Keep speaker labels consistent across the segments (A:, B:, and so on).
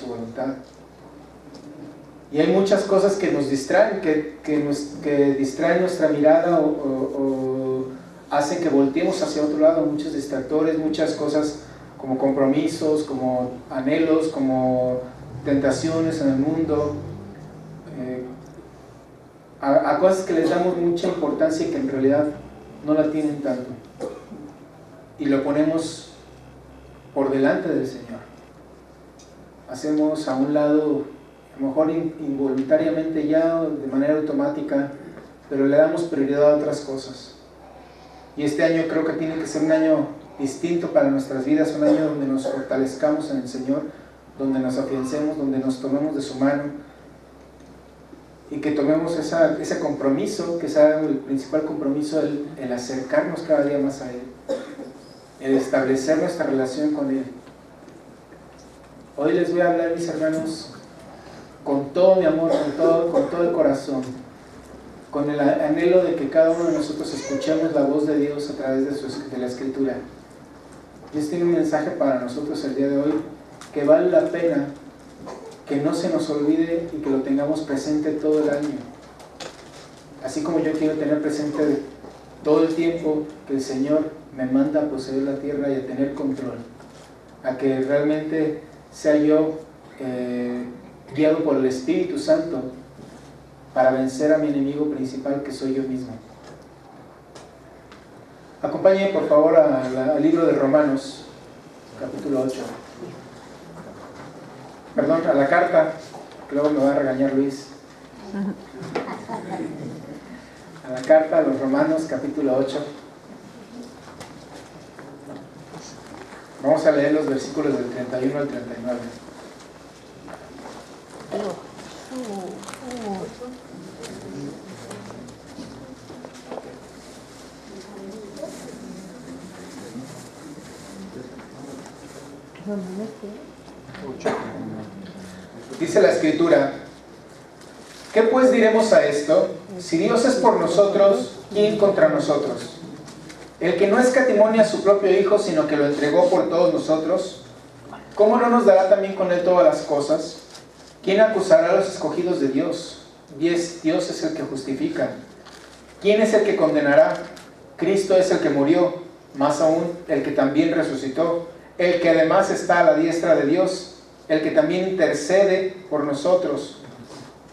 A: su voluntad. Y hay muchas cosas que nos distraen, que distraen nuestra mirada o hacen que volteemos hacia otro lado, muchos distractores, muchas cosas como compromisos, como anhelos, como tentaciones en el mundo, a cosas que les damos mucha importancia y que en realidad no la tienen tanto. Y lo ponemos por delante del Señor. Hacemos a un lado, a lo mejor involuntariamente ya, de manera automática, pero le damos prioridad a otras cosas. Y este año creo que tiene que ser un año distinto para nuestras vidas, un año donde nos fortalezcamos en el Señor, donde nos afiancemos, donde nos tomemos de su mano y que tomemos ese compromiso, que sea el principal compromiso, el acercarnos cada día más a Él, el establecer nuestra relación con Él. Hoy les voy a hablar, mis hermanos, con todo mi amor, con todo el corazón, con el anhelo de que cada uno de nosotros escuchemos la voz de Dios a través de la Escritura. Dios tiene un mensaje para nosotros el día de hoy que vale la pena que no se nos olvide y que lo tengamos presente todo el año. Así como yo quiero tener presente todo el tiempo que el Señor me manda a poseer la tierra y a tener control, a que realmente sea yo guiado por el Espíritu Santo para vencer a mi enemigo principal, que soy yo mismo. Acompáñenme por favor al libro de Romanos, capítulo 8. Perdón, a la carta, que luego me va a regañar Luis. A la carta a los Romanos, capítulo 8. Vamos a leer los versículos del 31 al 39. Dice la Escritura: ¿qué pues diremos a esto? Si Dios es por nosotros, ¿quién contra nosotros? El que no escatimó a su propio Hijo, sino que lo entregó por todos nosotros, ¿cómo no nos dará también con Él todas las cosas? ¿Quién acusará a los escogidos de Dios? Dios es el que justifica. ¿Quién es el que condenará? Cristo es el que murió, más aún el que también resucitó, el que además está a la diestra de Dios, el que también intercede por nosotros.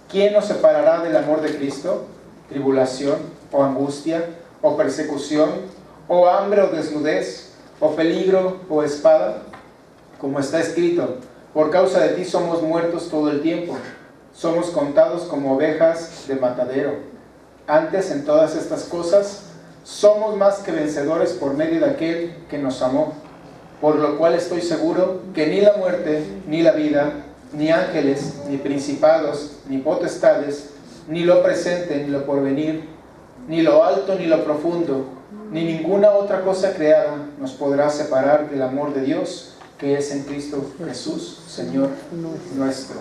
A: ¿Quién nos separará del amor de Cristo? ¿Tribulación, o angustia, o persecución, o hambre, o desnudez, o peligro, o espada? Como está escrito: por causa de ti somos muertos todo el tiempo, somos contados como ovejas de matadero. Antes, en todas estas cosas, somos más que vencedores por medio de aquel que nos amó. Por lo cual estoy seguro que ni la muerte, ni la vida, ni ángeles, ni principados, ni potestades, ni lo presente, ni lo porvenir, ni lo alto, ni lo profundo, ni ninguna otra cosa creada nos podrá separar del amor de Dios, que es en Cristo Jesús, Señor nuestro.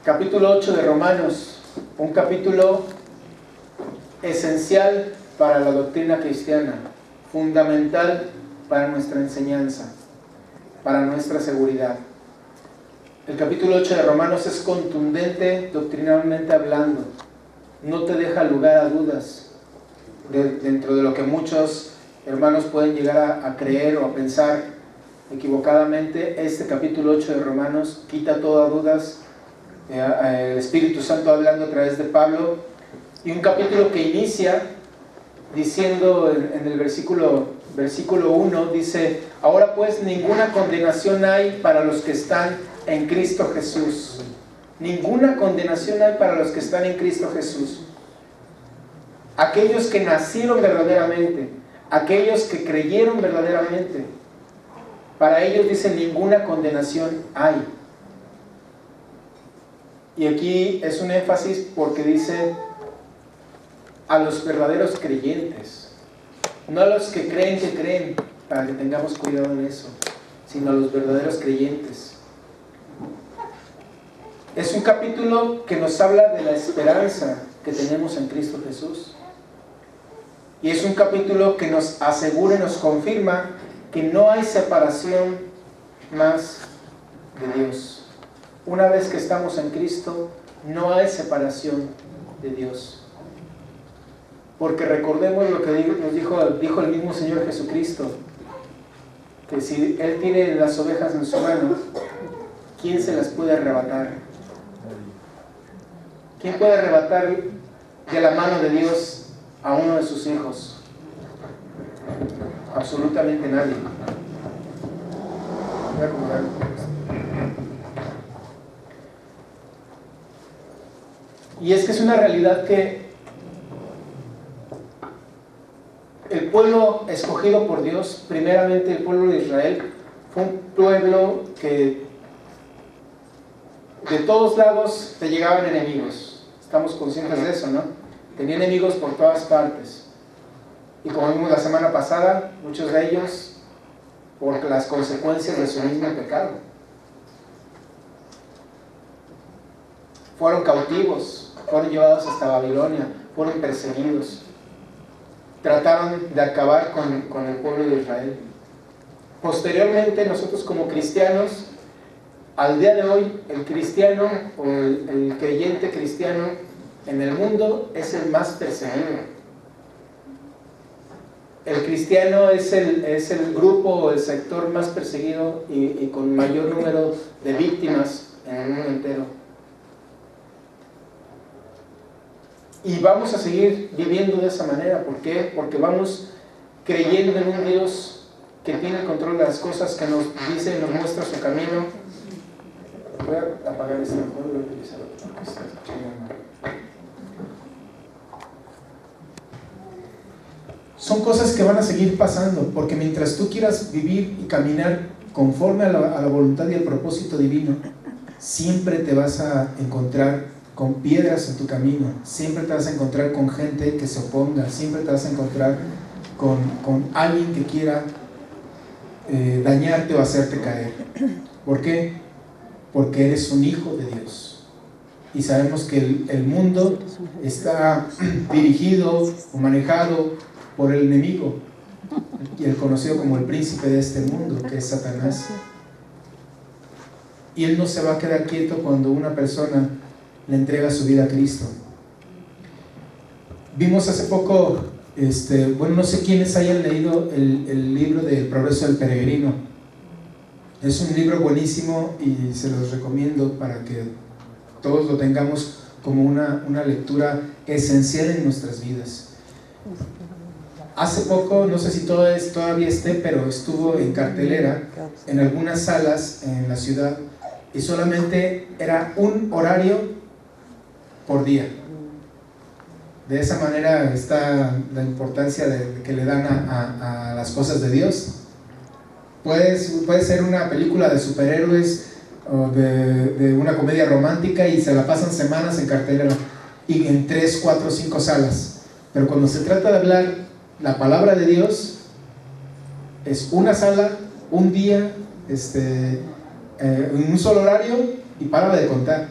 A: Capítulo 8 de Romanos, un capítulo esencial para la doctrina cristiana, fundamental para nuestra enseñanza, para nuestra seguridad. El capítulo 8 de Romanos es contundente doctrinalmente hablando, no te deja lugar a dudas dentro de lo que muchos hermanos pueden llegar a creer o a pensar equivocadamente. Este capítulo 8 de Romanos quita todas dudas, el Espíritu Santo hablando a través de Pablo, y un capítulo que inicia diciendo en el versículo 1, dice: ahora pues ninguna condenación hay para los que están en Cristo Jesús. Ninguna condenación hay para los que están en Cristo Jesús. Aquellos que nacieron verdaderamente, aquellos que creyeron verdaderamente, para ellos dice: ninguna condenación hay. Y aquí es un énfasis porque dice a los verdaderos creyentes, no a los que creen, para que tengamos cuidado en eso, sino a los verdaderos creyentes. Es un capítulo que nos habla de la esperanza que tenemos en Cristo Jesús. Y es un capítulo que nos asegura y nos confirma que no hay separación más de Dios. Una vez que estamos en Cristo, no hay separación de Dios. Porque recordemos lo que dijo el mismo Señor Jesucristo, que si Él tiene las ovejas en su mano, ¿quién se las puede arrebatar? ¿Quién puede arrebatar de la mano de Dios a uno de sus hijos? Absolutamente nadie. Voy a acomodar. Y es que es una realidad que el pueblo escogido por Dios, primeramente el pueblo de Israel, fue un pueblo que de todos lados te llegaban enemigos. Estamos conscientes de eso, ¿no? Tenía enemigos por todas partes. Y como vimos la semana pasada, muchos de ellos por las consecuencias de su mismo pecado. Fueron cautivos, fueron llevados hasta Babilonia, fueron perseguidos. Trataron de acabar con el pueblo de Israel. Posteriormente, nosotros como cristianos, al día de hoy, el cristiano o el creyente cristiano en el mundo es el más perseguido. El cristiano es el grupo o el sector más perseguido y con mayor número de víctimas en el mundo entero. Y vamos a seguir viviendo de esa manera. ¿Por qué? Porque vamos creyendo en un Dios que tiene el control de las cosas, que nos dice y nos muestra su camino. Voy a apagar este mejor, voy a utilizar otro, porque está mal. Son cosas que van a seguir pasando, porque mientras tú quieras vivir y caminar conforme a la voluntad y al propósito divino, siempre te vas a encontrar con piedras en tu camino, siempre te vas a encontrar con gente que se oponga, siempre te vas a encontrar con alguien que quiera dañarte o hacerte caer. ¿Por qué? Porque eres un hijo de Dios. Y sabemos que el mundo está dirigido o manejado por el enemigo, y el conocido como el príncipe de este mundo, que es Satanás. Y él no se va a quedar quieto cuando una persona le entrega su vida a Cristo. Vimos hace poco, no sé quiénes hayan leído el libro de El Progreso del Peregrino. Es un libro buenísimo y se los recomiendo para que todos lo tengamos como una lectura esencial en nuestras vidas. Hace poco, no sé si todavía esté, pero estuvo en cartelera en algunas salas en la ciudad, y solamente era un horario por día. De esa manera está la importancia que le dan a las cosas de Dios. Puede ser una película de superhéroes o de una comedia romántica y se la pasan semanas en cartelera y en 3, 4, 5 salas. Pero cuando se trata de hablar la palabra de Dios, es una sala, un día, en un solo horario, y para de contar.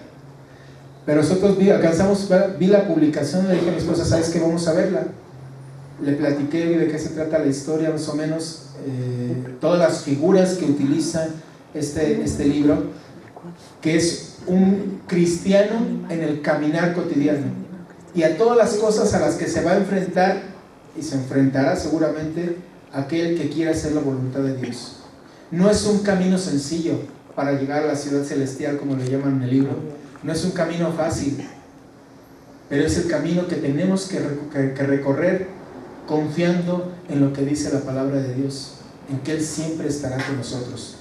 A: Pero nosotros vi la publicación, le dije a mi esposa, ¿sabes qué? Vamos a verla. Le platiqué de qué se trata la historia, más o menos, todas las figuras que utiliza este libro, que es un cristiano en el caminar cotidiano, y a todas las cosas a las que se va a enfrentar, y se enfrentará seguramente aquel que quiera hacer la voluntad de Dios. No es un camino sencillo para llegar a la ciudad celestial, como le llaman en el libro. No es un camino fácil, pero es el camino que tenemos que recorrer confiando en lo que dice la palabra de Dios, en que Él siempre estará con nosotros.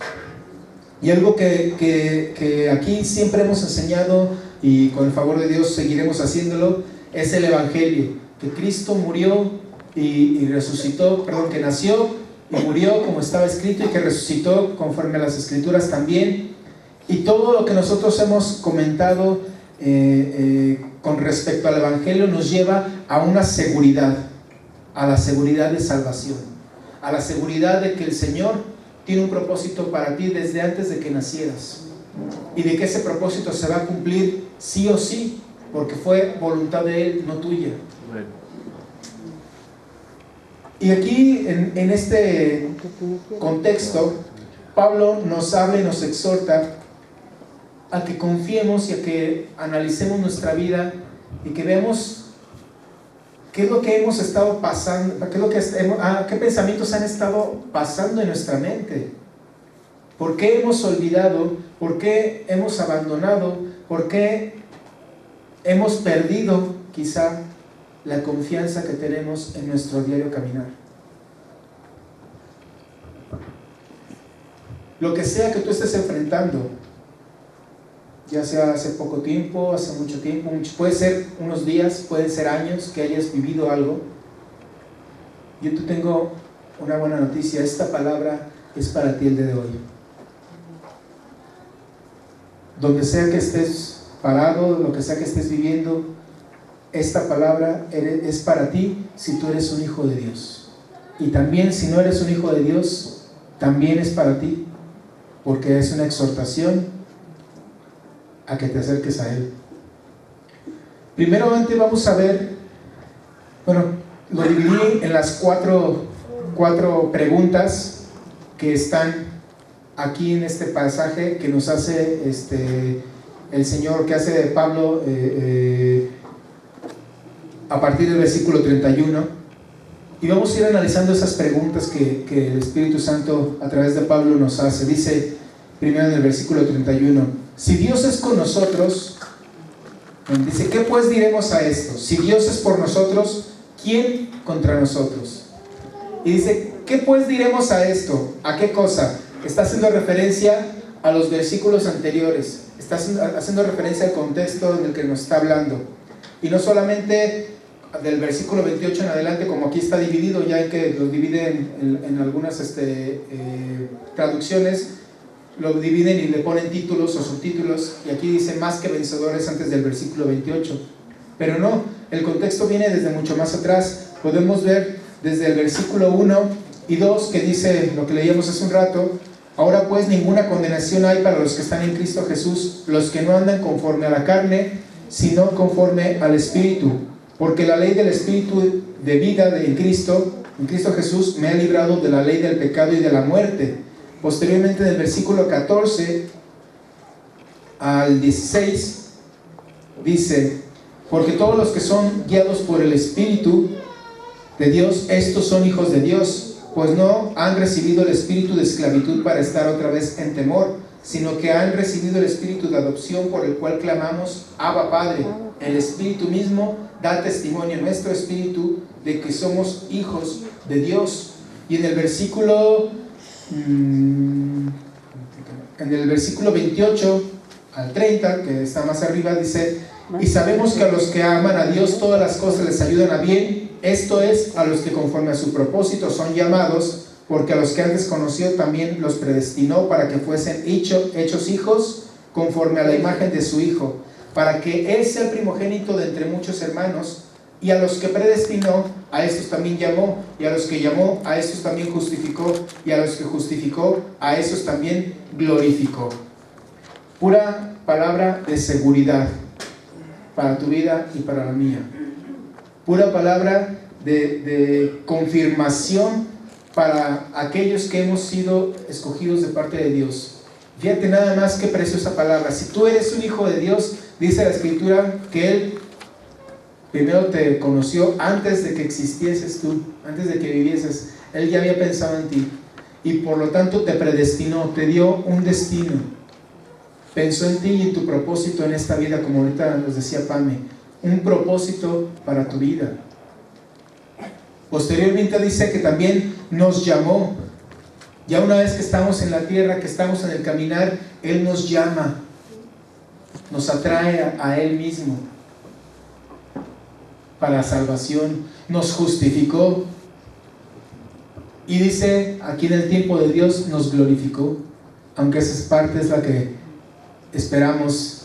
A: Y algo que aquí siempre hemos enseñado, y con el favor de Dios seguiremos haciéndolo, es el Evangelio, que Cristo murió y resucitó, que nació y murió como estaba escrito, y que resucitó conforme a las Escrituras también. Y todo lo que nosotros hemos comentado con respecto al Evangelio nos lleva a una seguridad, a la seguridad de salvación, a la seguridad de que el Señor tiene un propósito para ti desde antes de que nacieras, y de que ese propósito se va a cumplir sí o sí, porque fue voluntad de Él, no tuya. Y aquí en este contexto Pablo nos habla y nos exhorta a que confiemos y a que analicemos nuestra vida y que veamos qué es lo que hemos estado pasando, qué pensamientos han estado pasando en nuestra mente. ¿Por qué hemos olvidado? ¿Por qué hemos abandonado? ¿Por qué hemos perdido quizá la confianza que tenemos en nuestro diario caminar? Lo que sea que tú estés enfrentando, ya sea hace poco tiempo, hace mucho tiempo, puede ser unos días, puede ser años que hayas vivido algo, yo te tengo una buena noticia. Esta palabra es para ti el día de hoy. Donde sea que estés parado, lo que sea que estés viviendo, esta palabra es para ti si tú eres un hijo de Dios. Y también si no eres un hijo de Dios, también es para ti, porque es una exhortación a que te acerques a Él. Primeramente vamos a ver, lo dividí en las cuatro preguntas que están aquí en este pasaje que nos hace el Señor, que hace Pablo a partir del versículo 31. Y vamos a ir analizando esas preguntas que el Espíritu Santo a través de Pablo nos hace. Dice primero en el versículo 31, si Dios es con nosotros, dice, ¿qué pues diremos a esto? Si Dios es por nosotros, ¿quién contra nosotros? Y dice, ¿qué pues diremos a esto? ¿A qué cosa? Está haciendo referencia a los versículos anteriores, está haciendo referencia al contexto en el que nos está hablando. Y no solamente del versículo 28 en adelante, como aquí está dividido, ya en que lo dividen en algunas traducciones, lo dividen y le ponen títulos o subtítulos, y aquí dice más que vencedores antes del versículo 28. Pero no, el contexto viene desde mucho más atrás. Podemos ver desde el versículo 1 y 2 que dice lo que leíamos hace un rato: ahora pues ninguna condenación hay para los que están en Cristo Jesús, los que no andan conforme a la carne, sino conforme al Espíritu. Porque la ley del Espíritu de vida en Cristo Jesús, me ha librado de la ley del pecado y de la muerte. Posteriormente, del versículo 14 al 16, dice: porque todos los que son guiados por el Espíritu de Dios, estos son hijos de Dios, pues no han recibido el espíritu de esclavitud para estar otra vez en temor, sino que han recibido el espíritu de adopción, por el cual clamamos, Abba, Padre. El Espíritu mismo da testimonio en nuestro espíritu de que somos hijos de Dios. Y en el versículo 28 al 30, que está más arriba, dice: y sabemos que a los que aman a Dios todas las cosas les ayudan a bien, esto es, a los que conforme a su propósito son llamados, porque a los que antes conoció también los predestinó para que fuesen hechos hijos conforme a la imagen de su Hijo, para que Él sea el primogénito de entre muchos hermanos. Y a los que predestinó, a estos también llamó, y a los que llamó, a estos también justificó, y a los que justificó, a estos también glorificó. Pura palabra de seguridad para tu vida y para la mía. Pura palabra de confirmación para aquellos que hemos sido escogidos de parte de Dios. Fíjate nada más qué preciosa palabra. Si tú eres un hijo de Dios, dice la Escritura que Él primero te conoció antes de que existieses tú, antes de que vivieses. Él ya había pensado en ti y por lo tanto te predestinó, te dio un destino. Pensó en ti y en tu propósito en esta vida, como ahorita nos decía Pame, un propósito para tu vida. Posteriormente dice que también nos llamó. Ya una vez que estamos en la tierra, que estamos en el caminar, Él nos llama, nos atrae a Él mismo para salvación, nos justificó y dice aquí en el tiempo de Dios nos glorificó, aunque esa parte es la que esperamos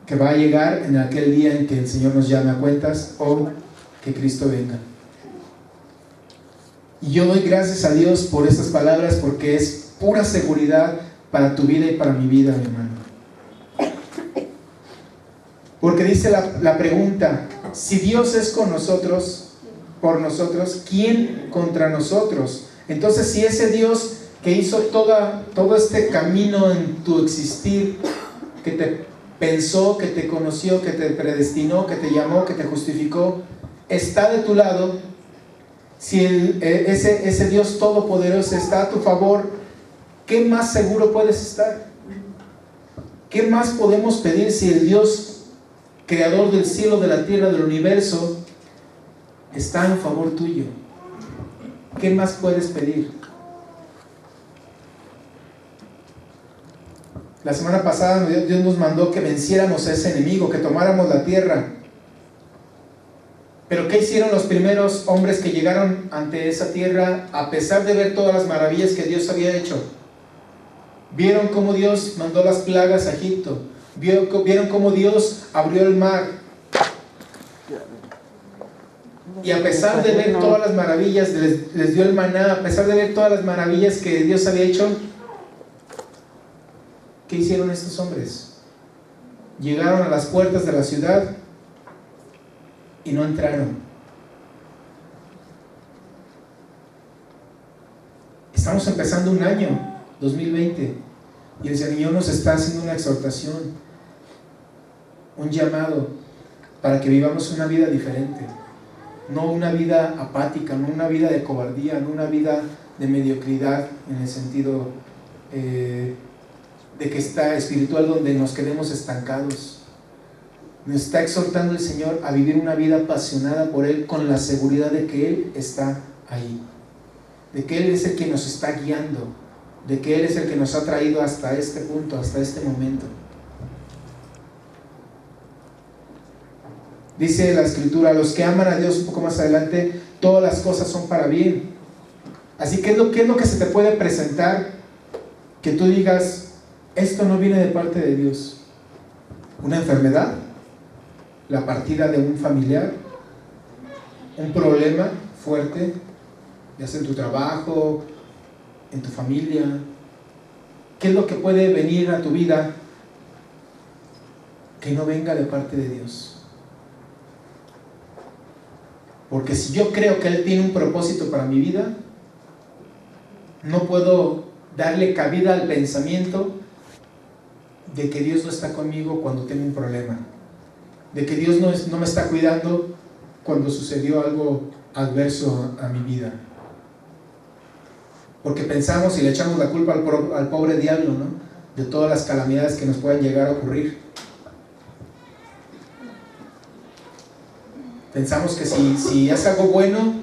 A: que va a llegar en aquel día en que el Señor nos llame a cuentas o que Cristo venga. Y yo doy gracias a Dios por estas palabras, porque es pura seguridad para tu vida y para mi vida, mi hermano. Porque dice la pregunta: si Dios es con nosotros, por nosotros, ¿quién contra nosotros? Entonces, si ese Dios que hizo todo este camino en tu existir, que te pensó, que te conoció, que te predestinó, que te llamó, que te justificó, está de tu lado, si ese Dios todopoderoso está a tu favor, ¿qué más seguro puedes estar? ¿Qué más podemos pedir si el Dios creador del cielo, de la tierra, del universo está en favor tuyo? ¿Qué más puedes pedir? La semana pasada Dios nos mandó que venciéramos a ese enemigo, que tomáramos la tierra. Pero ¿qué hicieron los primeros hombres que llegaron ante esa tierra a pesar de ver todas las maravillas que Dios había hecho? Vieron cómo Dios mandó las plagas a Egipto. Vieron cómo Dios abrió el mar. Y a pesar de ver todas las maravillas, les dio el maná, a pesar de ver todas las maravillas que Dios había hecho, ¿qué hicieron estos hombres? Llegaron a las puertas de la ciudad y no entraron. Estamos empezando un año, 2020, y el Señor nos está haciendo una exhortación, un llamado para que vivamos una vida diferente, no una vida apática, no una vida de cobardía, no una vida de mediocridad en el sentido de que está espiritual, donde nos quedemos estancados. Nos está exhortando el Señor a vivir una vida apasionada por Él, con la seguridad de que Él está ahí, de que Él es el que nos está guiando, de que Él es el que nos ha traído hasta este punto, hasta este momento. Dice la Escritura: los que aman a Dios, un poco más adelante, todas las cosas son para bien. Así que ¿qué es lo que se te puede presentar que tú digas, esto no viene de parte de Dios? ¿Una enfermedad? ¿La partida de un familiar? ¿Un problema fuerte? Ya sea en tu trabajo, en tu familia. ¿Qué es lo que puede venir a tu vida que no venga de parte de Dios? Porque si yo creo que Él tiene un propósito para mi vida, no puedo darle cabida al pensamiento de que Dios no está conmigo cuando tengo un problema, de que Dios no me está cuidando cuando sucedió algo adverso a mi vida. Porque pensamos y le echamos la culpa al pobre diablo, ¿no?, de todas las calamidades que nos puedan llegar a ocurrir. Pensamos que si es algo bueno,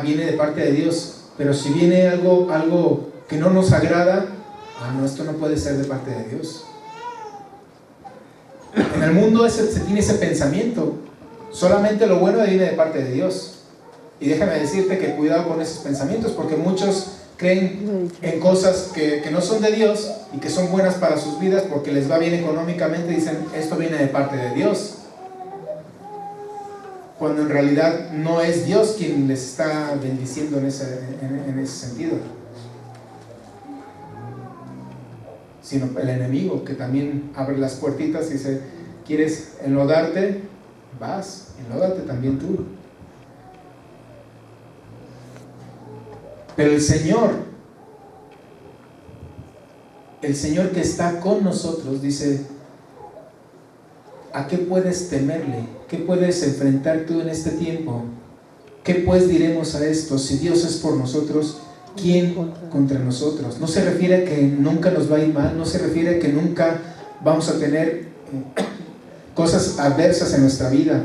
A: viene de parte de Dios. Pero si viene algo que no nos agrada, no, esto no puede ser de parte de Dios. En el mundo se tiene ese pensamiento. Solamente lo bueno viene de parte de Dios. Y déjame decirte que cuidado con esos pensamientos, porque muchos creen en cosas que no son de Dios y que son buenas para sus vidas porque les va bien económicamente. Dicen, esto viene de parte de Dios, cuando en realidad no es Dios quien les está bendiciendo en ese sentido, sino el enemigo, que también abre las puertitas y dice, ¿quieres enlodarte? Vas, enlódate también tú. Pero el Señor que está con nosotros, dice, ¿a qué puedes temerle? ¿Qué puedes enfrentar tú en este tiempo? ¿Qué pues diremos a esto? Si Dios es por nosotros, ¿quién contra nosotros? No se refiere a que nunca nos va a ir mal, no se refiere a que nunca vamos a tener cosas adversas en nuestra vida.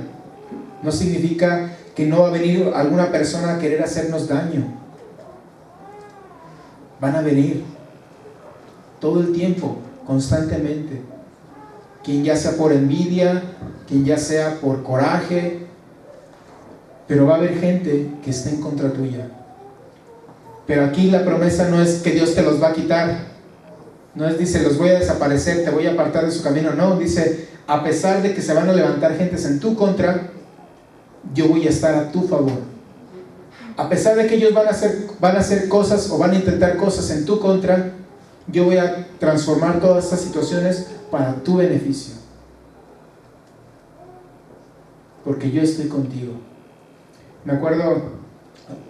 A: No significa que no va a venir alguna persona a querer hacernos daño. Van a venir todo el tiempo, constantemente. Quien ya sea por envidia, quien ya sea por coraje, pero va a haber gente que esté en contra tuya. Pero aquí la promesa no es que Dios te los va a quitar, no es, dice, los voy a desaparecer, te voy a apartar de su camino. No, dice, a pesar de que se van a levantar gentes en tu contra, yo voy a estar a tu favor. A pesar de que ellos van a hacer cosas o van a intentar cosas en tu contra, yo voy a transformar todas estas situaciones para tu beneficio, porque yo estoy contigo. Me acuerdo,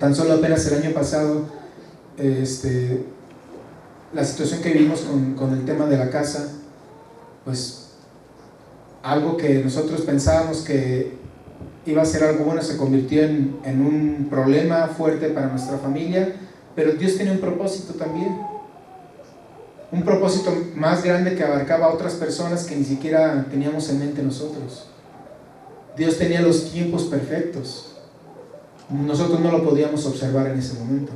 A: tan solo apenas el año pasado, la situación que vivimos con el tema de la casa, pues algo que nosotros pensábamos que iba a ser algo bueno se convirtió en un problema fuerte para nuestra familia, pero Dios tenía un propósito también, un propósito más grande que abarcaba a otras personas que ni siquiera teníamos en mente nosotros. Dios tenía los tiempos perfectos, nosotros no lo podíamos observar en ese momento.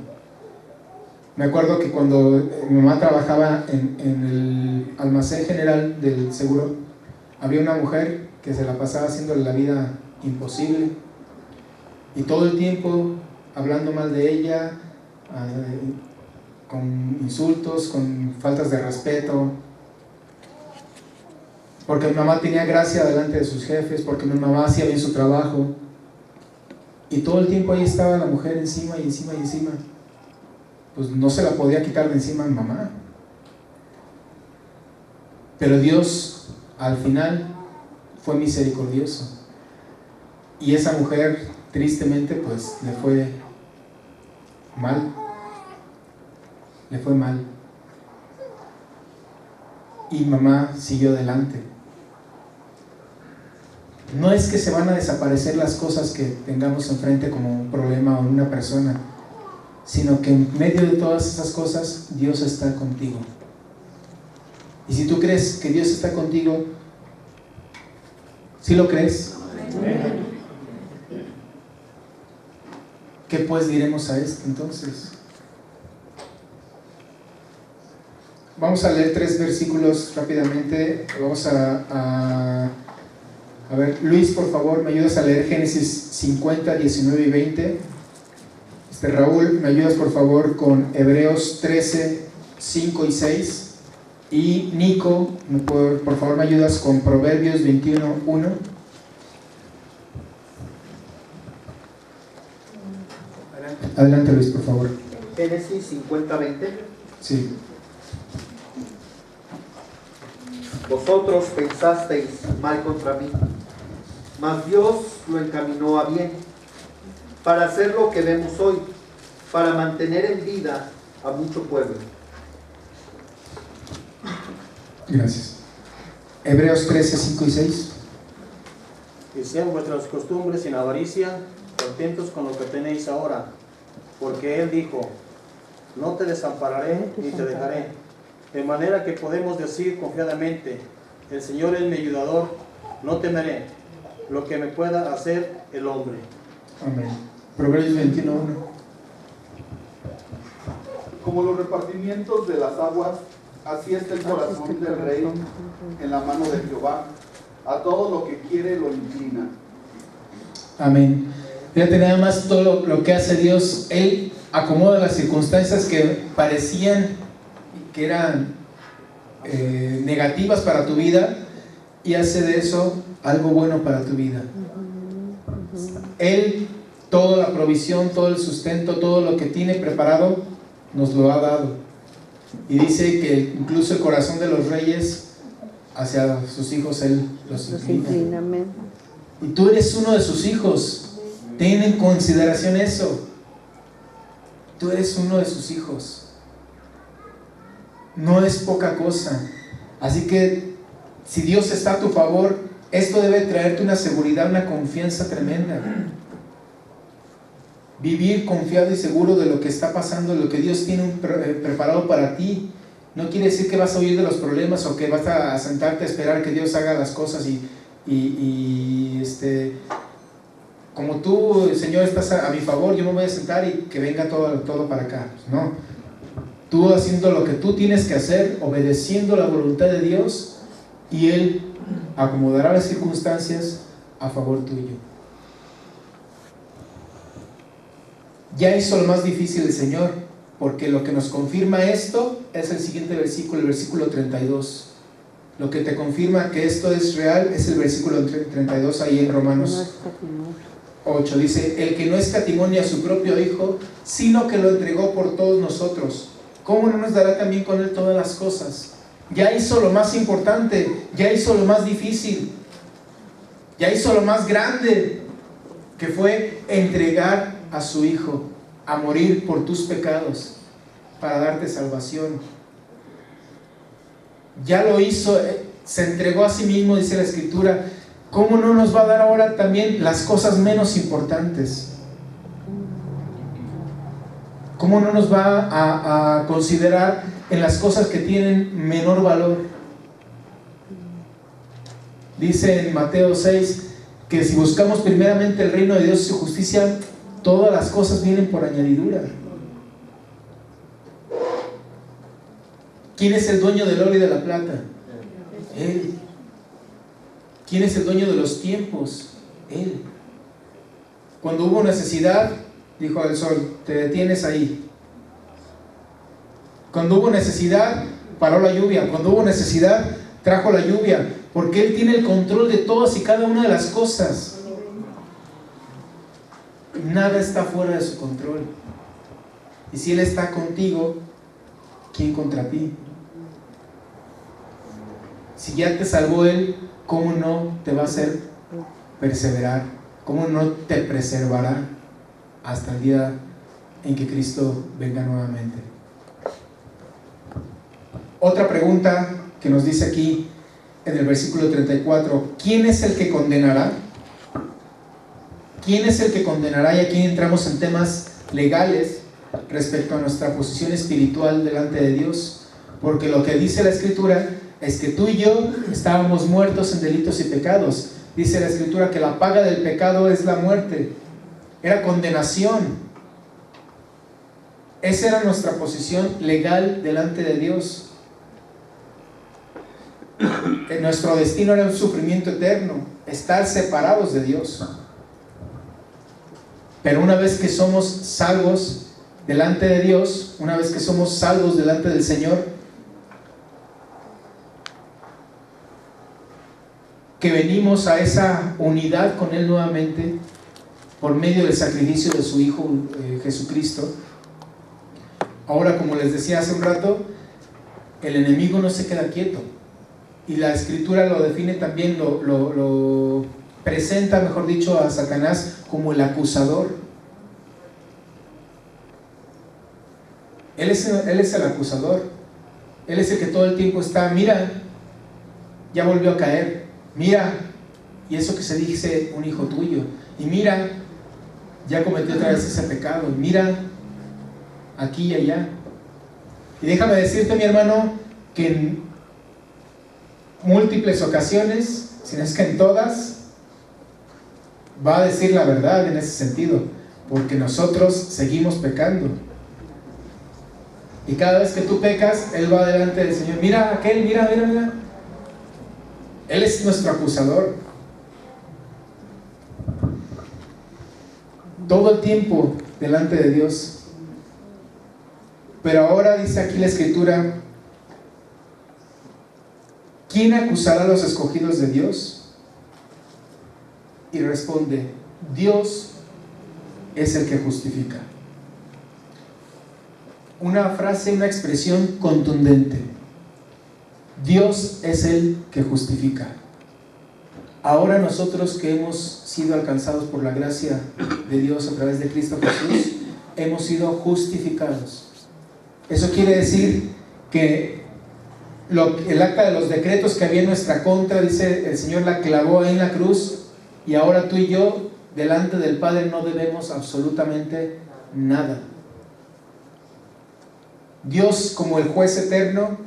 A: Me acuerdo que cuando mi mamá trabajaba en el almacén general del seguro, había una mujer que se la pasaba haciéndole la vida imposible y todo el tiempo hablando mal de ella, con insultos, con faltas de respeto, porque mi mamá tenía gracia delante de sus jefes, porque mi mamá hacía bien su trabajo, y todo el tiempo ahí estaba la mujer encima y encima y encima. Pues no se la podía quitar de encima a mi mamá, pero Dios al final fue misericordioso, y esa mujer tristemente pues le fue mal, y mamá siguió adelante. No es que se van a desaparecer las cosas que tengamos enfrente como un problema o una persona, sino que en medio de todas esas cosas Dios está contigo. Y si tú crees que Dios está contigo, ¿sí lo crees? Amén. ¿Qué pues diremos a esto entonces? Vamos a leer 3 versículos rápidamente. Vamos a ver, Luis, por favor, me ayudas a leer Génesis 50, 19 y 20. Raúl, me ayudas por favor con Hebreos 13, 5 y 6. Y Nico, por favor, me ayudas con Proverbios 21, 1. Adelante, Luis, por favor.
B: Génesis 50, 20.
A: Sí.
B: Vosotros pensasteis mal contra mí, mas Dios lo encaminó a bien, para hacer lo que vemos hoy, para mantener en vida a mucho pueblo.
A: Gracias. Hebreos 13, 5 y 6.
C: Y sean vuestras costumbres sin avaricia, contentos con lo que tenéis ahora, porque Él dijo, no te desampararé ni te dejaré. De manera que podemos decir confiadamente, el Señor es mi ayudador, no temeré lo que me pueda hacer el hombre.
A: Amén. Proverbios 21, 1.
D: Como los repartimientos de las aguas, así está el corazón del rey en la mano de Jehová, a todo lo que quiere lo inclina.
A: Amén. Fíjate nada más todo lo que hace Dios. Él acomoda las circunstancias que parecían que eran negativas para tu vida y hace de eso algo bueno para tu vida. Él, toda la provisión, todo el sustento, todo lo que tiene preparado, nos lo ha dado. Y dice que incluso el corazón de los reyes hacia sus hijos Él los inclina. Y tú eres uno de sus hijos. Ten en consideración eso. Tú eres uno de sus hijos. No es poca cosa. Así que si Dios está a tu favor, esto debe traerte una seguridad, una confianza tremenda. Vivir confiado y seguro de lo que está pasando, de lo que Dios tiene preparado para ti. No quiere decir que vas a huir de los problemas o que vas a sentarte a esperar que Dios haga las cosas como tú, Señor, estás a mi favor, yo me voy a sentar y que venga todo para acá. No. Tú haciendo lo que tú tienes que hacer, obedeciendo la voluntad de Dios, y Él acomodará las circunstancias a favor tuyo. Ya hizo lo más difícil el Señor, porque lo que nos confirma esto es el siguiente versículo, el versículo 32. Lo que te confirma que esto es real es el versículo 32 ahí en Romanos 8. Dice, el que no escatimó ni a su propio Hijo, sino que lo entregó por todos nosotros, ¿cómo no nos dará también con Él todas las cosas? Ya hizo lo más importante, ya hizo lo más difícil, ya hizo lo más grande, que fue entregar a su Hijo a morir por tus pecados para darte salvación. ya lo hizo, se entregó a sí mismo, dice la Escritura. ¿Cómo no nos va a dar ahora también las cosas menos importantes? ¿Cómo no nos va a considerar en las cosas que tienen menor valor? Dice en Mateo 6 que si buscamos primeramente el reino de Dios y su justicia, todas las cosas vienen por añadidura. ¿Quién es el dueño del oro y de la plata? Él. ¿Quién es el dueño de los tiempos? Él. Cuando hubo necesidad, dijo al sol, te detienes ahí. Cuando hubo necesidad, paró la lluvia. Cuando hubo necesidad, trajo la lluvia. Porque Él tiene el control de todas y cada una de las cosas. Nada está fuera de su control. Y si Él está contigo, ¿quién contra ti? Si ya te salvó Él, ¿cómo no te va a hacer perseverar? ¿Cómo no te preservará hasta el día en que Cristo venga nuevamente? Otra pregunta que nos dice aquí en el versículo 34, ¿quién es el que condenará? ¿Quién es el que condenará? Y aquí entramos en temas legales respecto a nuestra posición espiritual delante de Dios, porque lo que dice la Escritura es que tú y yo estábamos muertos en delitos y pecados. Dice la Escritura que la paga del pecado es la muerte, era condenación. Esa era nuestra posición legal delante de Dios. Nuestro destino era un sufrimiento eterno, estar separados de Dios. Pero una vez que somos salvos delante de Dios, una vez que somos salvos delante del Señor, que venimos a esa unidad con Él nuevamente por medio del sacrificio de su Hijo Jesucristo. Ahora, como les decía hace un rato, el enemigo no se queda quieto, y la Escritura lo define también, lo presenta, mejor dicho, a Satanás como el acusador. Él es el acusador. Él es el que todo el tiempo está, mira, ya volvió a caer, mira, y eso que se dice un hijo tuyo, y mira, ya cometió otra vez ese pecado, y mira, aquí y allá. Y déjame decirte, mi hermano, que en múltiples ocasiones, si no es que en todas, va a decir la verdad en ese sentido, porque nosotros seguimos pecando. Y cada vez que tú pecas, Él va delante del Señor, mira aquel, mira. Él es nuestro acusador. Todo el tiempo delante de Dios. Pero ahora dice aquí la Escritura, ¿quién acusará a los escogidos de Dios? Y responde, Dios es el que justifica. Una frase, una expresión contundente. Dios es el que justifica. Ahora nosotros que hemos sido alcanzados por la gracia de Dios a través de Cristo Jesús, hemos sido justificados. Eso quiere decir que el acta de los decretos que había en nuestra contra, dice el Señor, la clavó ahí en la cruz, y ahora tú y yo delante del Padre no debemos absolutamente nada. Dios, como el juez eterno,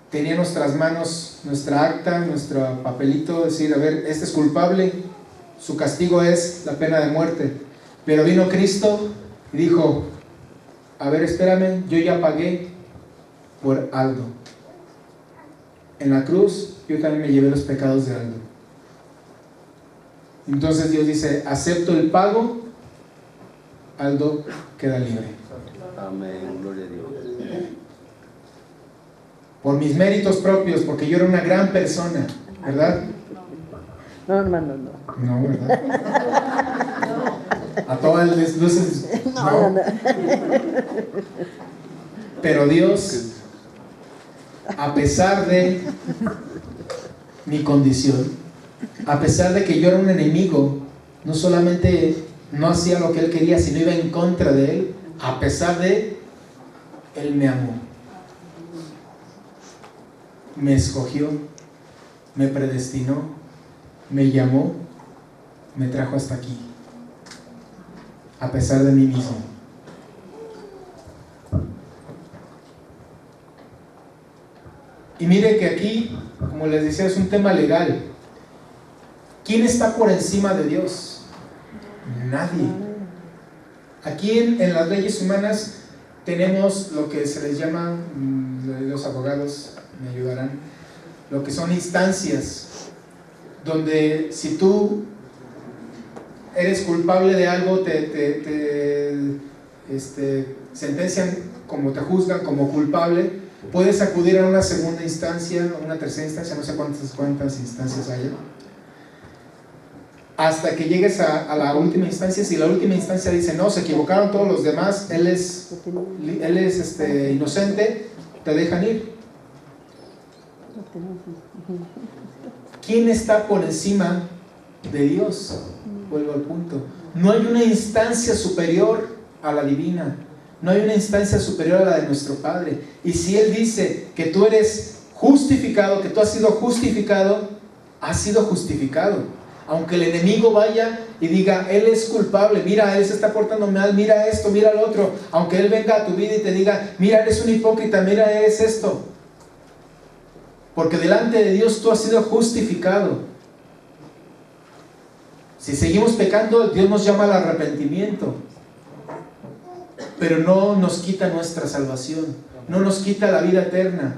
A: tenía en nuestras manos nuestra acta, nuestro papelito, decir, a ver, este es culpable, su castigo es la pena de muerte. Pero vino Cristo y dijo, a ver, espérame, yo ya pagué por Aldo. En la cruz yo también me llevé los pecados de Aldo. Entonces Dios dice, acepto el pago, Aldo queda libre.
B: Amén, gloria a Dios.
A: Por mis méritos propios, porque yo era una gran persona, ¿verdad?
E: No.
A: No, ¿verdad? A todas las luces, no. Pero Dios, a pesar de mi condición, a pesar de que yo era un enemigo, no solamente no hacía lo que Él quería, sino iba en contra de Él, a pesar de Él me amó. me escogió, me predestinó, me llamó, me trajo hasta aquí, a pesar de mí mismo. Y mire que aquí, como les decía, es un tema legal. ¿Quién está por encima de Dios? Nadie. Aquí en las leyes humanas tenemos lo que se les llama, los abogados me ayudarán, lo que son instancias, donde si tú eres culpable de algo, te sentencian, como te juzgan como culpable, puedes acudir a una segunda instancia, a una tercera instancia, no sé cuántas instancias hay, hasta que llegues a la última instancia. Si la última instancia dice no, se equivocaron todos los demás, él es inocente, te dejan ir. ¿Quién está por encima de Dios? Vuelvo al punto. No hay una instancia superior a la divina, no hay una instancia superior a la de nuestro Padre. Y si Él dice que tú eres justificado, que tú has sido justificado, has sido justificado. Aunque el enemigo vaya y diga, él es culpable, mira, él se está portando mal, mira esto, mira lo otro. Aunque él venga a tu vida y te diga, mira, eres un hipócrita, mira, eres esto. Porque delante de Dios tú has sido justificado. Si seguimos pecando, Dios nos llama al arrepentimiento. Pero no nos quita nuestra salvación, no nos quita la vida eterna.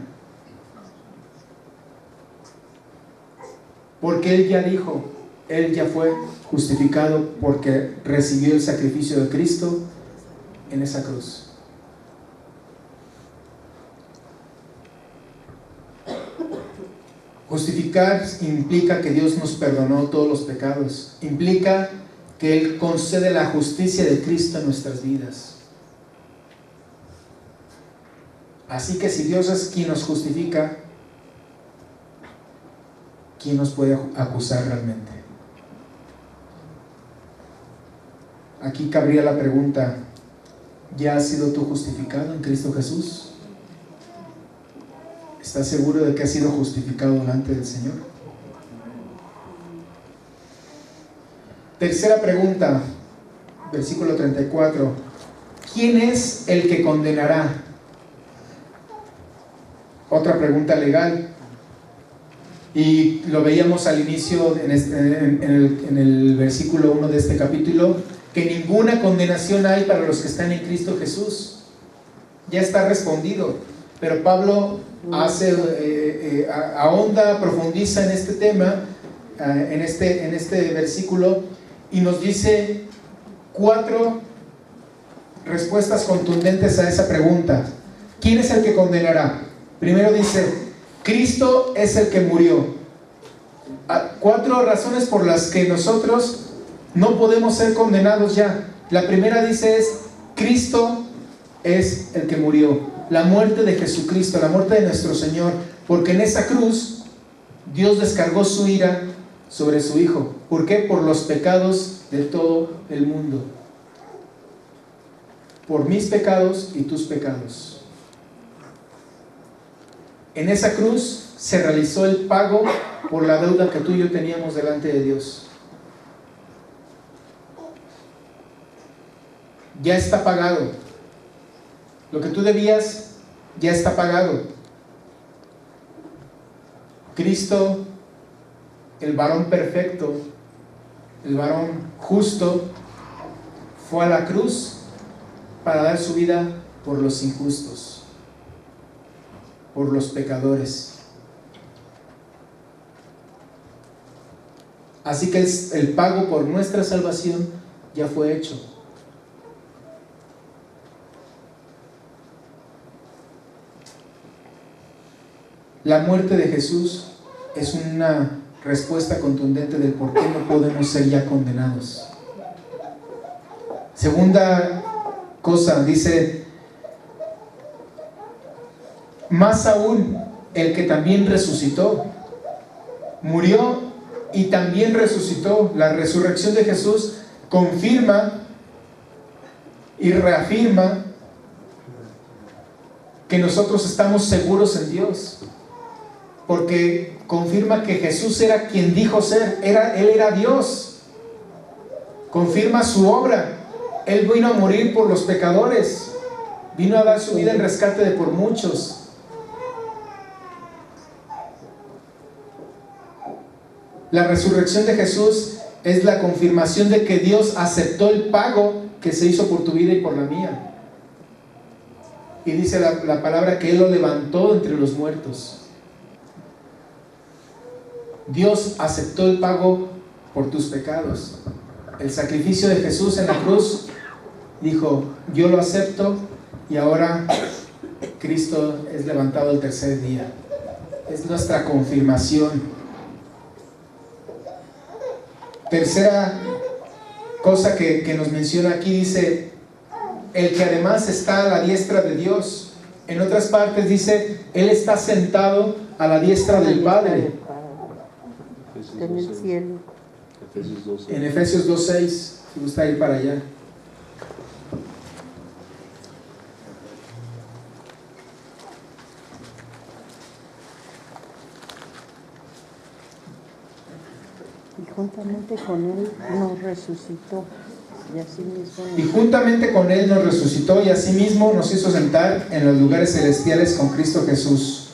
A: Porque Él ya dijo, Él ya fue justificado porque recibió el sacrificio de Cristo en esa cruz. Justificar implica que Dios nos perdonó todos los pecados. Implica que Él concede la justicia de Cristo en nuestras vidas. Así que si Dios es quien nos justifica, ¿quién nos puede acusar realmente? Aquí cabría la pregunta, ¿ya has sido tú justificado en Cristo Jesús? ¿Estás seguro de que has sido justificado delante del Señor? Tercera pregunta, versículo 34. ¿Quién es el que condenará? Otra pregunta legal. Y lo veíamos al inicio en el versículo 1 de este capítulo, que ninguna condenación hay para los que están en Cristo Jesús. Ya está respondido. Pero Pablo ahonda, profundiza en este tema, en este versículo, y nos dice 4 respuestas contundentes a esa pregunta. ¿Quién es el que condenará? Primero dice, Cristo es el que murió. 4 razones por las que nosotros no podemos ser condenados ya. La primera dice es, Cristo es el que murió. La muerte de Jesucristo, la muerte de nuestro Señor, porque en esa cruz Dios descargó su ira sobre su Hijo. ¿Por qué? Por los pecados de todo el mundo. Por mis pecados y tus pecados. En esa cruz se realizó el pago por la deuda que tú y yo teníamos delante de Dios. Ya está pagado. Lo que tú debías ya está pagado. Cristo, el varón perfecto, el varón justo, fue a la cruz para dar su vida por los injustos, por los pecadores. Así que el pago por nuestra salvación ya fue hecho. La muerte de Jesús es una respuesta contundente del por qué no podemos ser ya condenados. Segunda cosa, dice, más aún el que también resucitó, murió y también resucitó. La resurrección de Jesús confirma y reafirma que nosotros estamos seguros en Dios. porque confirma que Jesús era quien dijo ser, Él era Dios. Confirma su obra. Él vino a morir por los pecadores, vino a dar su vida en rescate de por muchos. La resurrección de Jesús es la confirmación de que Dios aceptó el pago que se hizo por tu vida y por la mía. Y dice la palabra que Él lo levantó entre los muertos. Dios aceptó el pago por tus pecados. El sacrificio de Jesús en la cruz dijo: yo lo acepto, y ahora Cristo es levantado el tercer día. Es nuestra confirmación. Tercera cosa que nos menciona aquí, dice: el que además está a la diestra de Dios. En otras partes dice: Él está sentado a la diestra del Padre.
E: En el cielo.
A: En Efesios 2:6, si gusta ir para allá.
E: Y juntamente con Él nos resucitó.
A: Y juntamente con Él nos resucitó, y asimismo nos hizo sentar en los lugares celestiales con Cristo Jesús.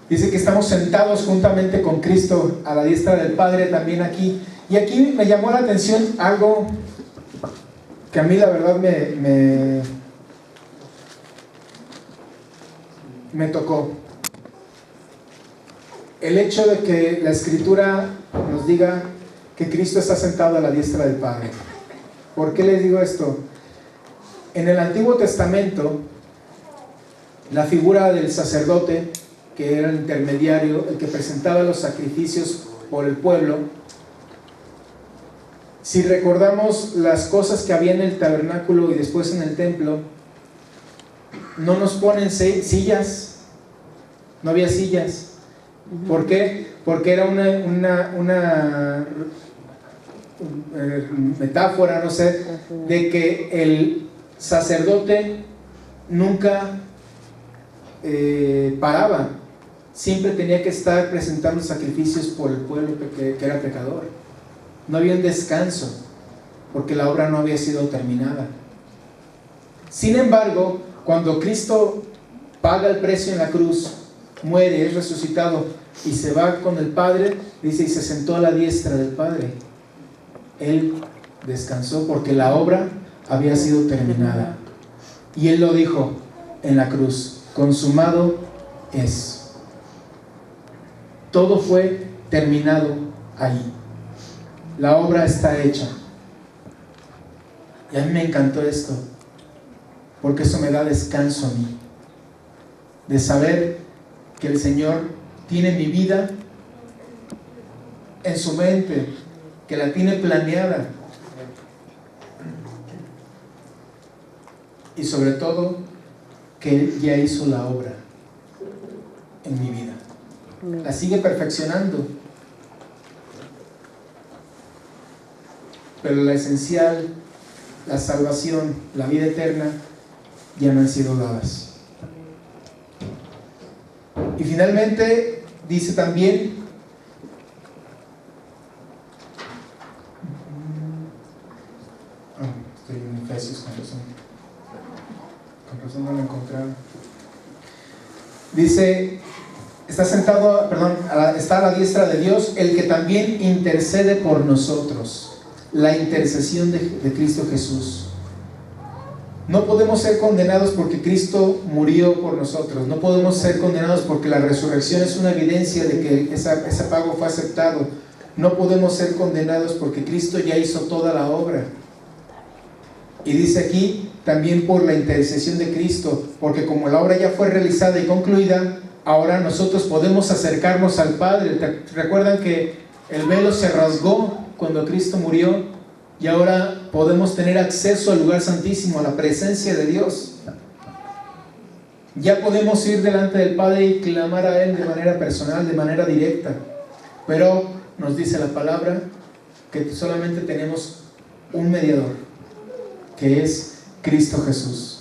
A: Dice que estamos sentados juntamente con Cristo a la diestra del Padre también aquí. Y aquí me llamó la atención algo que a mí la verdad me tocó. El hecho de que la Escritura nos diga que Cristo está sentado a la diestra del Padre. ¿Por qué les digo esto? En el Antiguo Testamento, la figura del sacerdote, que era el intermediario, el que presentaba los sacrificios por el pueblo, si recordamos las cosas que había en el tabernáculo y después en el templo, no nos ponen sillas, no había sillas. ¿Por qué? Porque era una metáfora, no sé, de que el sacerdote nunca paraba, siempre tenía que estar presentando sacrificios por el pueblo que era pecador. No había un descanso, porque la obra no había sido terminada. Sin embargo, cuando Cristo paga el precio en la cruz, muere, es resucitado y se va con el Padre, dice, y se sentó a la diestra del Padre. Él descansó porque la obra había sido terminada. Y Él lo dijo en la cruz: consumado es. Todo fue terminado ahí. La obra está hecha. Y a mí me encantó esto, porque eso me da descanso a mí, de saber que el Señor tiene mi vida en su mente, que la tiene planeada, y sobre todo que Él ya hizo la obra en mi vida, la sigue perfeccionando, pero la esencial, la salvación, la vida eterna, ya no han sido dadas. Y finalmente dice también, estoy en Efesios, con razón no lo encontraron. Dice, está a la diestra de Dios, el que también intercede por nosotros. La intercesión de Cristo Jesús. No podemos ser condenados porque Cristo murió por nosotros. No podemos ser condenados porque la resurrección es una evidencia de que ese pago fue aceptado. No podemos ser condenados porque Cristo ya hizo toda la obra. Y dice aquí, también por la intercesión de Cristo, porque como la obra ya fue realizada y concluida, ahora nosotros podemos acercarnos al Padre. ¿Recuerdan que el velo se rasgó cuando Cristo murió? Y ahora podemos tener acceso al lugar santísimo, a la presencia de Dios. Ya podemos ir delante del Padre y clamar a Él de manera personal, de manera directa. Pero nos dice la palabra que solamente tenemos un mediador, que es Cristo Jesús.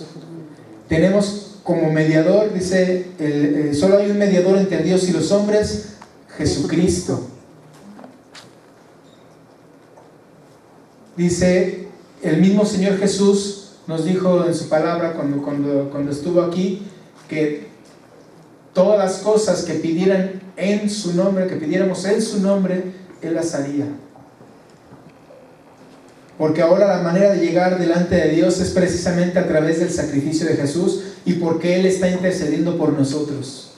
A: Tenemos como mediador, dice, solo hay un mediador entre Dios y los hombres, Jesucristo. Dice, el mismo Señor Jesús nos dijo en su palabra cuando estuvo aquí, que todas las cosas que pidieran en su nombre, que pidiéramos en su nombre, Él las haría. Porque ahora la manera de llegar delante de Dios es precisamente a través del sacrificio de Jesús, y porque Él está intercediendo por nosotros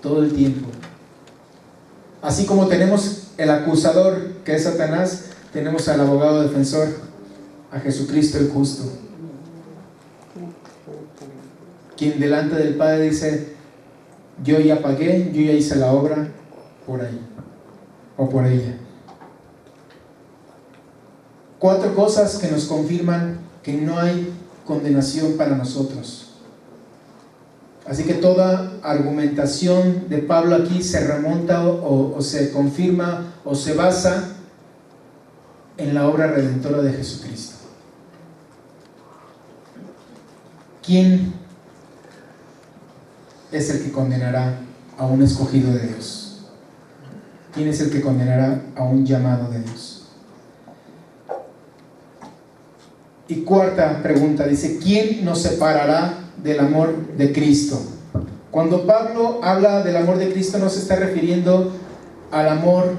A: todo el tiempo. Así como tenemos el acusador, que es Satanás, tenemos al abogado defensor, a Jesucristo el justo, quien delante del Padre dice: yo ya pagué, yo ya hice la obra por ahí o por ella. 4 cosas que nos confirman que no hay condenación para nosotros. Así que toda argumentación de Pablo aquí se remonta o se confirma o se basa en la obra redentora de Jesucristo. ¿Quién es el que condenará a un escogido de Dios? ¿Quién es el que condenará a un llamado de Dios? Y cuarta pregunta, dice: ¿quién nos separará del amor de Cristo? Cuando Pablo habla del amor de Cristo, no se está refiriendo al amor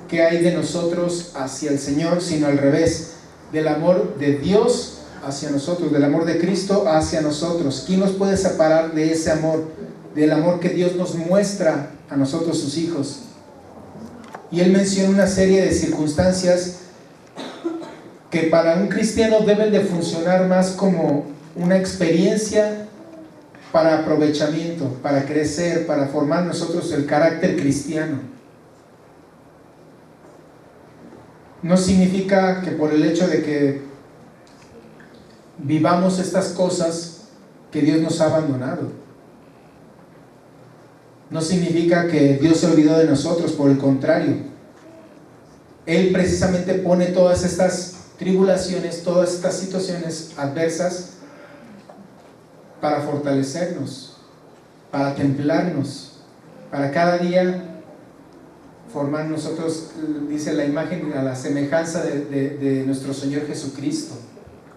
A: que hay de nosotros hacia el Señor, sino al revés, del amor de Dios hacia nosotros, del amor de Cristo hacia nosotros. ¿Quién nos puede separar de ese amor, del amor que Dios nos muestra a nosotros, sus hijos? Y él menciona una serie de circunstancias que para un cristiano deben de funcionar más como una experiencia para aprovechamiento, para crecer, para formar nosotros el carácter cristiano. No significa que por el hecho de que vivamos estas cosas, que Dios nos ha abandonado. No significa que Dios se olvidó de nosotros, por el contrario. Él precisamente pone todas estas tribulaciones, todas estas situaciones adversas para fortalecernos, para templarnos, para cada día formar nosotros, dice la imagen, a la semejanza de nuestro Señor Jesucristo,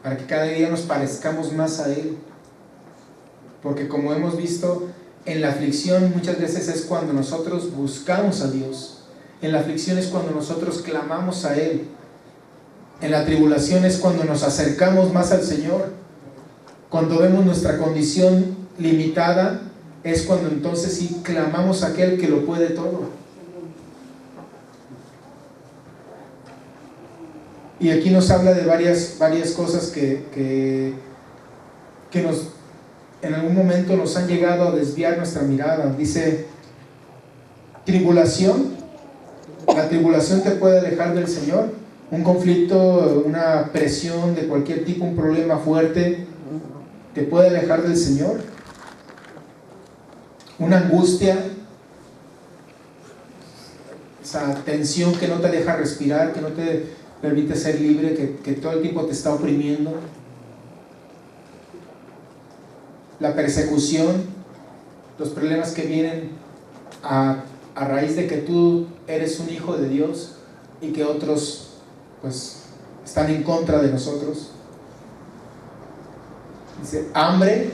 A: para que cada día nos parezcamos más a Él. Porque como hemos visto, en la aflicción muchas veces es cuando nosotros buscamos a Dios. En la aflicción es cuando nosotros clamamos a Él. En la tribulación es cuando nos acercamos más al Señor. Cuando vemos nuestra condición limitada, es cuando entonces sí clamamos a aquel que lo puede todo. Y aquí nos habla de varias cosas que nos, en algún momento nos han llegado a desviar nuestra mirada. Dice, tribulación. La tribulación te puede alejar del Señor. Un conflicto, una presión de cualquier tipo, un problema fuerte, te puede alejar del Señor. Una angustia, esa tensión que no te deja respirar, que no te permite ser libre, que todo el tiempo te está oprimiendo. La persecución, los problemas que vienen a raíz de que tú eres un hijo de Dios y que otros pues están en contra de nosotros. Dice, hambre,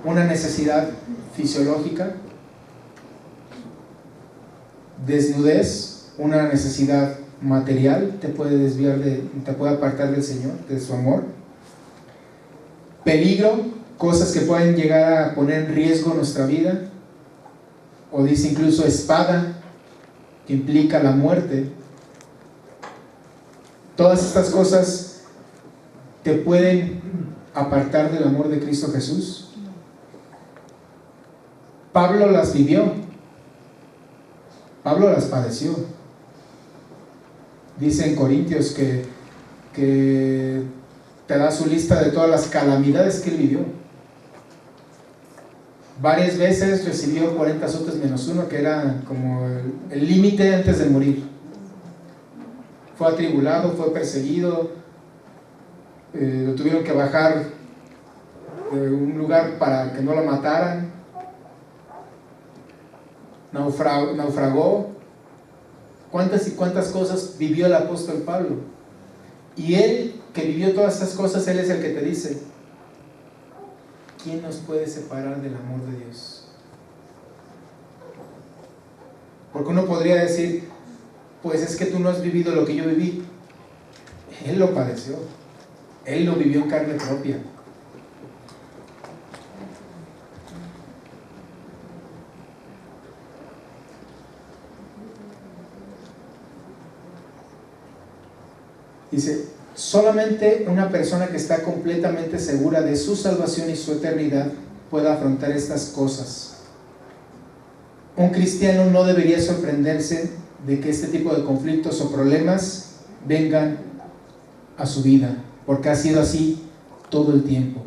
A: una necesidad fisiológica. Desnudez, una necesidad material, te puede desviar te puede apartar del Señor, de su amor. Peligro, cosas que pueden llegar a poner en riesgo nuestra vida. O dice incluso espada, que implica la muerte. Todas estas cosas te pueden apartar del amor de Cristo Jesús. Pablo las vivió. Pablo las padeció. Dice en Corintios que te da su lista de todas las calamidades que él vivió. Varias veces recibió 40 azotes menos uno, que era como el límite antes de morir. Fue atribulado, fue perseguido, lo tuvieron que bajar un lugar para que no lo mataran, naufragó. ¿Cuántas y cuántas cosas vivió el apóstol Pablo? Y él, que vivió todas estas cosas, él es el que te dice: ¿quién nos puede separar del amor de Dios? Porque uno podría decir: pues es que tú no has vivido lo que yo viví. Él lo padeció, él lo vivió en carne propia. Dice: solamente una persona que está completamente segura de su salvación y su eternidad puede afrontar estas cosas. Un cristiano no debería sorprenderse de que este tipo de conflictos o problemas vengan a su vida, porque ha sido así todo el tiempo.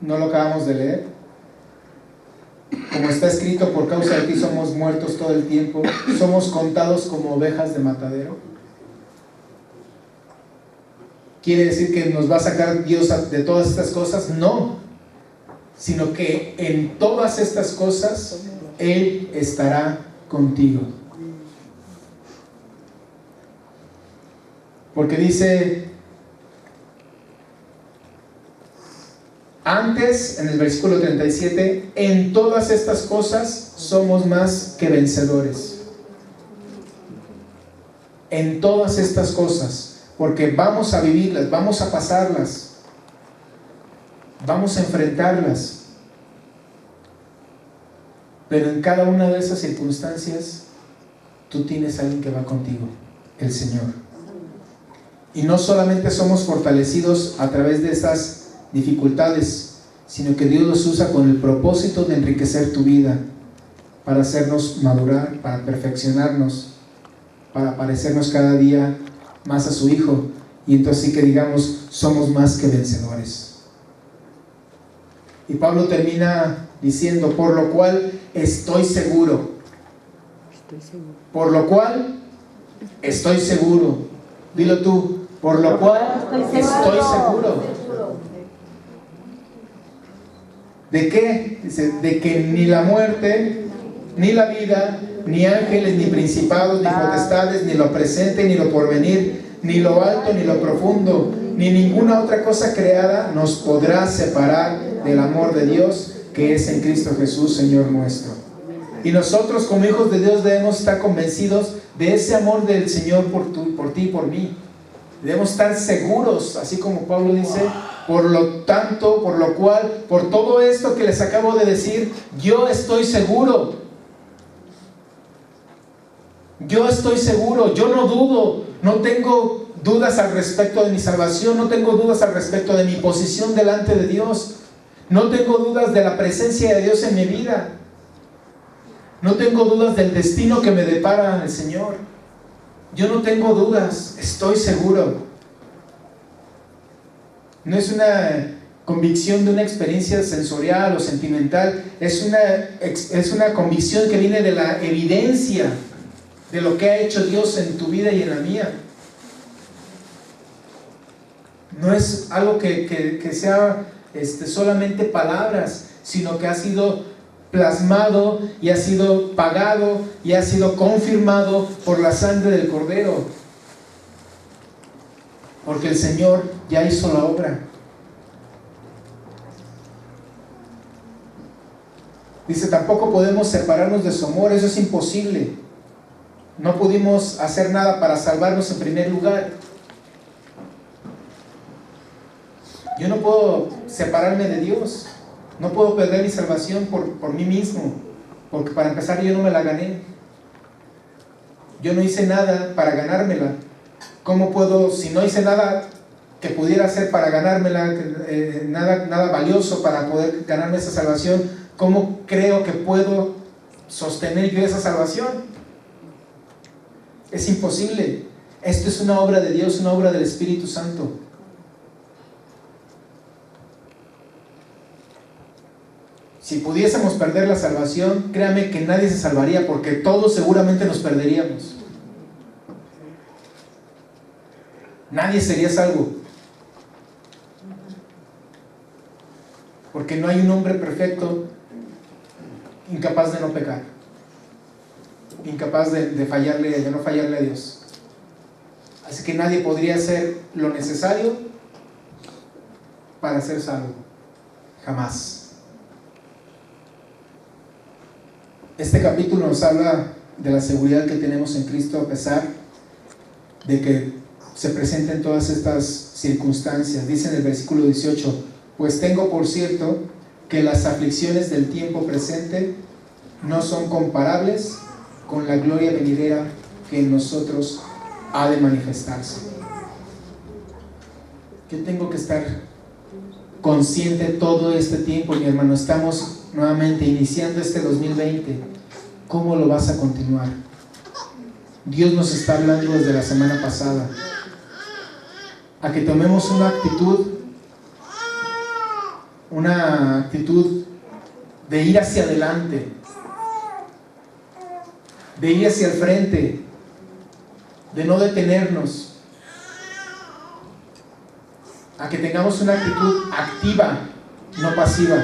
A: ¿No lo acabamos de leer? Como está escrito: por causa de ti somos muertos todo el tiempo, somos contados como ovejas de matadero. ¿Quiere decir que nos va a sacar Dios de todas estas cosas? No, sino que en todas estas cosas Él estará contigo. Porque dice antes, en el versículo 37, en todas estas cosas somos más que vencedores. En todas estas cosas, porque vamos a vivirlas, vamos a pasarlas, vamos a enfrentarlas. Pero en cada una de esas circunstancias, tú tienes a alguien que va contigo, el Señor. Y no solamente somos fortalecidos a través de esas dificultades, sino que Dios los usa con el propósito de enriquecer tu vida, para hacernos madurar, para perfeccionarnos, para parecernos cada día más a su Hijo. Y entonces sí que digamos: somos más que vencedores. Y Pablo termina diciendo: por lo cual estoy seguro. Por lo cual estoy seguro. Dilo tú: por lo cual estoy seguro. ¿De qué? Dice: de que ni la muerte, ni la vida, ni ángeles, ni principados, ni potestades, ni lo presente, ni lo porvenir, ni lo alto, ni lo profundo, ni ninguna otra cosa creada nos podrá separar del amor de Dios que es en Cristo Jesús, Señor nuestro. Y nosotros, como hijos de Dios, debemos estar convencidos de ese amor del Señor por ti y por mí. Debemos estar seguros, así como Pablo dice: por lo tanto, por lo cual, por todo esto que les acabo de decir, yo estoy seguro. Yo estoy seguro, yo no dudo, no tengo dudas al respecto de mi salvación, no tengo dudas al respecto de mi posición delante de Dios, no tengo dudas de la presencia de Dios en mi vida, no tengo dudas del destino que me depara el Señor. Yo no tengo dudas, estoy seguro. No es una convicción de una experiencia sensorial o sentimental, es una convicción que viene de la evidencia de lo que ha hecho Dios en tu vida y en la mía. No es algo que sea solamente palabras, sino que ha sido plasmado y ha sido pagado y ha sido confirmado por la sangre del Cordero, porque el Señor ya hizo la obra. Dice: tampoco podemos separarnos de su amor. Eso es imposible. No pudimos hacer nada para salvarnos en primer lugar. Yo no puedo separarme de Dios. No puedo perder mi salvación por mí mismo, porque para empezar yo no me la gané. Yo no hice nada para ganármela. ¿Cómo puedo, si no hice nada que pudiera hacer para ganármela, nada valioso para poder ganarme esa salvación, cómo creo que puedo sostener yo esa salvación? Es imposible. Esto es una obra de Dios, una obra del Espíritu Santo. Si pudiésemos perder la salvación, créame que nadie se salvaría, porque todos seguramente nos perderíamos. Nadie sería salvo. porque no hay un hombre perfecto incapaz de no pecar, incapaz de no fallarle a Dios. Así que nadie podría hacer lo necesario para ser salvo, jamás. Este capítulo nos habla de la seguridad que tenemos en Cristo a pesar de que se presenten todas estas circunstancias. Dice en el versículo 18: pues tengo por cierto que las aflicciones del tiempo presente no son comparables con la gloria venidera que en nosotros ha de manifestarse. Yo tengo que estar consciente todo este tiempo, mi hermano. Estamos nuevamente iniciando este 2020. ¿Cómo lo vas a continuar? Dios nos está hablando desde la semana pasada a que tomemos una actitud de ir hacia adelante, de ir hacia el frente, de no detenernos, a que tengamos una actitud activa, no pasiva,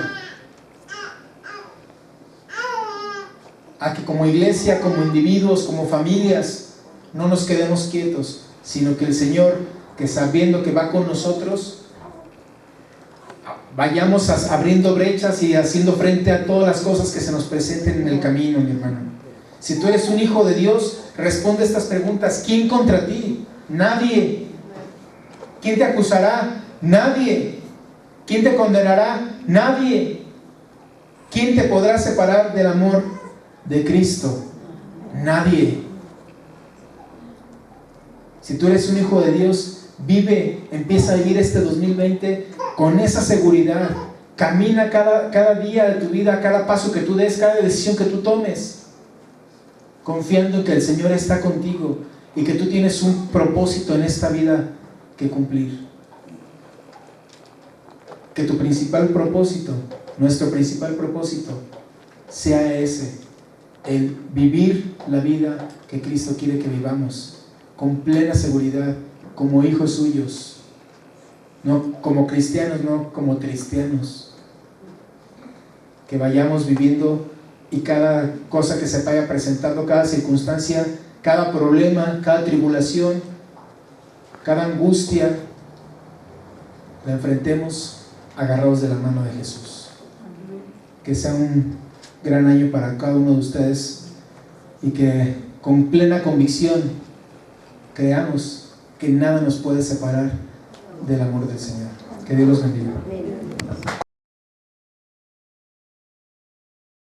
A: a que como iglesia, como individuos, como familias, no nos quedemos quietos, sino que el Señor, que sabiendo que va con nosotros, vayamos abriendo brechas y haciendo frente a todas las cosas que se nos presenten en el camino, mi hermano. Si tú eres un hijo de Dios, responde estas preguntas. ¿Quién contra ti? Nadie. ¿Quién te acusará? Nadie. ¿Quién te condenará? Nadie. ¿Quién te podrá separar del amor de Cristo? Nadie. Si tú eres un hijo de Dios, empieza a vivir este 2020 con esa seguridad. Camina cada día de tu vida, cada paso que tú des, cada decisión que tú tomes, confiando en que el Señor está contigo y que tú tienes un propósito en esta vida que cumplir. Que tu principal propósito, nuestro principal propósito, sea ese: el vivir la vida que Cristo quiere que vivamos, con plena seguridad, como hijos suyos, no como cristianos, no como cristianos. Que vayamos viviendo, y cada cosa que se vaya presentando, cada circunstancia, cada problema, cada tribulación, cada angustia, la enfrentemos agarrados de la mano de Jesús. Que sea un gran año para cada uno de ustedes, y que con plena convicción creamos que nada nos puede separar del amor del Señor. Que Dios los bendiga.